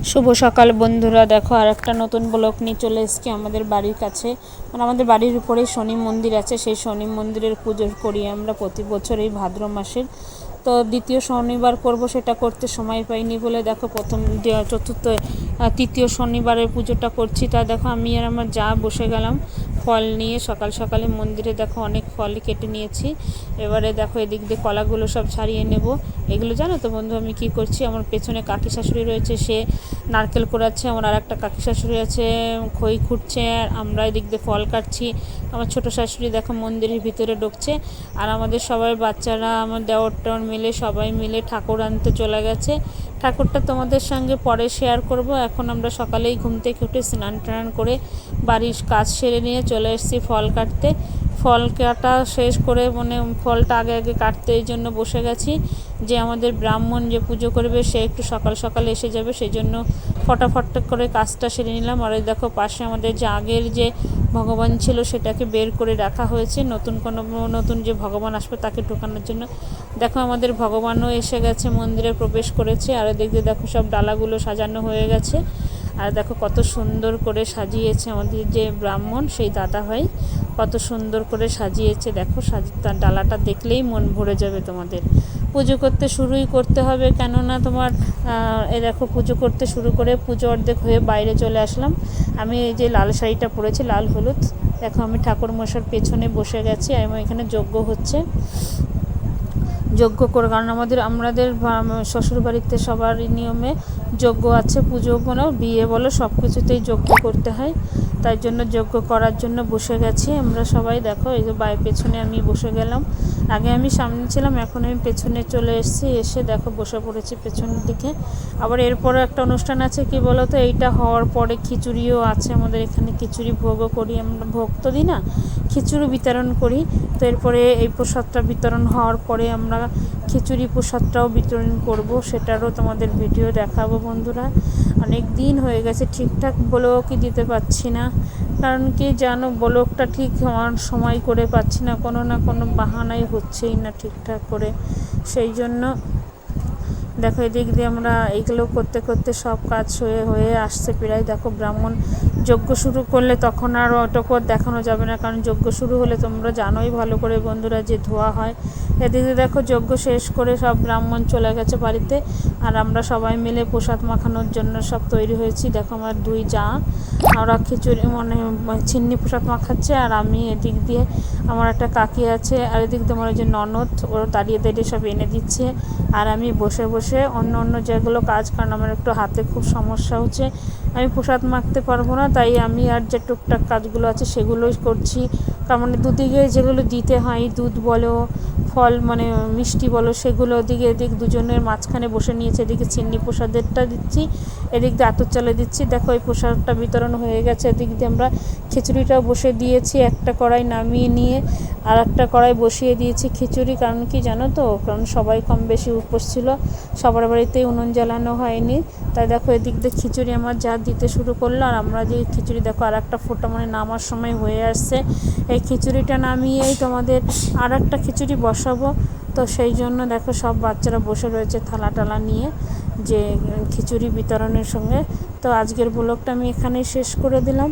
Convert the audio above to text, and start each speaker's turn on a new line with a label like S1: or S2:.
S1: শুভ সকাল বন্ধুরা, দেখো আর একটা নতুন ব্লগ নিয়ে চলে এসেছি আমাদের বাড়ির কাছে। মানে আমাদের বাড়ির উপরেই শনি মন্দির আছে, সেই শনি মন্দিরের পুজো করি আমরা প্রতি বছর এই ভাদ্র মাসের। তো দ্বিতীয় শনিবার করব, সেটা করতে সময় পাইনি বলে দেখো প্রথম চতুর্থ তৃতীয় শনিবারের পুজোটা করছি। তা দেখো আমি আর আমার যা বসে গেলাম ফল নিয়ে, সকাল সকালে মন্দিরে দেখো অনেক ফল কেটে নিয়েছি। এবারে দেখো এদিক দিয়ে কলাগুলো সব ছাড়িয়ে নেব। এগুলো জানো তো বন্ধু আমি কি করছি, আমার পেছনে কাকি শাশুড়ি রয়েছে, সে নারকেল কোড়াচ্ছে, আমার আর একটা কাকি শাশুড়ি আছে খই খুঁটছে, আর আমরা এদিক দিয়ে ফল কাটছি। আমার ছোটো শাশুড়ি দেখো মন্দিরের ভিতরে ঢুকছে, আর আমাদের সবাই বাচ্চারা আমার দেওরটার মিলে সবাই মিলে ঠাকুর আনতে চলে গেছে। ঠাকুরটা তোমাদের সঙ্গে পরে শেয়ার করব। এখন আমরা সকালেই ঘুম থেকে উঠে স্নান টান করে বাড়ির কাজ সেরে নিয়ে চলে এসেছি ফল কাটতে। ফল কাটা শেষ করে মানে ফলটা আগে আগে কাটতে এই জন্য বসে গেছি, যে আমাদের ব্রাহ্মণ যে পুজো করবে সে একটু সকাল সকাল এসে যাবে, সেই জন্য ফটাফট করে কাজটা সেরে নিলাম। আর দেখো পাশে আমাদের যে আগের যে ভগবান ছিল সেটাকে বের করে রাখা হয়েছে, নতুন যে ভগবান আসবে তাকে ঢোকানোর জন্য। দেখো আমাদের ভগবানও এসে গেছে, মন্দিরে প্রবেশ করেছে। আর দেখতে দেখো সব ডালাগুলো সাজানো হয়ে গেছে। আর দেখো কত সুন্দর করে সাজিয়েছে আমাদের যে ব্রাহ্মণ সেই দাদা ভাই, কত সুন্দর করে সাজিয়েছে। দেখো তার ডালাটা দেখলেই মন ভরে যাবে তোমাদের। পুজো করতে শুরুই করতে হবে, কেননা তোমার এই দেখো পুজো করতে শুরু করে পুজো অর্ধেক হয়ে বাইরে চলে আসলাম। আমি এই যে লাল শাড়িটা পরেছি লাল হলুদ, দেখো আমি ঠাকুর মশার পেছনে বসে গেছি। এবং এখানে যজ্ঞ হচ্ছে, যজ্ঞ করে, কারণ আমাদের শ্বশুরবাড়িতে সবারই নিয়মে যজ্ঞ আছে। পুজো বলো বিয়ে বলো সব কিছুতেই যজ্ঞ করতে হয়, তাই জন্য যজ্ঞ করার জন্য বসে গেছি আমরা সবাই। দেখো এই যে পেছনে আমি বসে গেলাম, আগে আমি সামনে ছিলাম, এখন আমি পেছনে চলে এসেছি, এসে দেখো বসে পড়েছি পেছনের দিকে। আবার এরপরে একটা অনুষ্ঠান আছে, কি বলো তো, এইটা হওয়ার পরে খিচুড়িও আছে আমাদের এখানে, খিচুড়ি ভোগও করি আমরা, ভোগ তো দিই না, খিচুড়ি বিতরণ করি। তো এরপরে এই প্রসাদটা বিতরণ হওয়ার পরে আমরা খিচুড়ি প্রসাদটাও বিতরণ করব, সেটারও তোমাদের ভিডিও দেখাবো বন্ধুরা। অনেক দিন হয়ে গেছে ঠিকঠাক ব্লগই দিতে পারছি না, কারণ কি জানো ব্লগটা ঠিক আমার সময় করে পাচ্ছি না, কোনো না কোনো বাহানাই হচ্ছেই না ঠিকঠাক করে, সেই জন্য দেখো এদিক দিয়ে আমরা এইগুলো করতে করতে সব কাজ হয়ে আসছে প্রায়। দেখো ব্রাহ্মণ যজ্ঞ শুরু করলে তখন আর অতটুকু দেখানো যাবে না, কারণ যজ্ঞ শুরু হলে তোমরা জানোই ভালো করে বন্ধুরা যে ধোয়া হয়। এদিকে দেখো যজ্ঞ শেষ করে সব ব্রাহ্মণ চলে গেছে বাড়িতে, আর আমরা সবাই মিলে প্রসাদ মাখানোর জন্য সব তৈরি হয়েছি। দেখো আমার দুই যা, ওরা খিচুড়ি মানে চিন্নি প্রসাদ মাখাচ্ছে, আর আমি এদিক দিয়ে আমার একটা কাকি আছে, আর এদিক দিয়ে আমার যে ননদ ওরা দাঁড়িয়ে দাঁড়িয়ে সব এনে দিচ্ছে, আর আমি বসে বসে অন্য যেগুলো কাজ, কারণ আমার একটু হাতে খুব সমস্যা হচ্ছে, আমি প্রসাদ মাখতে পারবো না, তাই আমি আর যে টুকটাক কাজগুলো আছে সেগুলোই করছি। তার মানে দুদিকে যেগুলো দিতে হয়, দুধ বলো ফল মানে মিষ্টি বলো, সেগুলো এদিক দুজনের মাঝখানে বসে নিয়েছে, এদিকে চিন্নি প্রসাদেরটা দিচ্ছি, এদিক দিয়ে আতর চালে দিচ্ছি। দেখো এই প্রসাদটা বিতরণ হয়ে গেছে, এদিক দিয়ে আমরা খিচুড়িটাও বসে দিয়েছি, একটা কড়াই নামিয়ে নিয়ে আর একটা কড়াই বসিয়ে দিয়েছি খিচুড়ি। কারণ কি জানো তো, কারণ সবাই কম বেশি উপোস ছিল, সবার বাড়িতেই উনুন জ্বালানো হয়নি, তাই দেখো এদিক দিয়ে খিচুড়ি আমার যা দিতে শুরু করলো। আর আমরা যে খিচুড়ি দেখো আর একটা ফোঁটা মানে নামার সময় হয়ে আসছে, এই খিচুড়িটা নামিয়েই তোমাদের আর একটা খিচুড়ি বসাবো। তো সেই জন্য দেখো সব বাচ্চারা বসে রয়েছে থালা টালা নিয়ে, যে খিচুড়ি বিতরণের সঙ্গে। তো আজকের ব্লগটা আমি এখানেই শেষ করে দিলাম।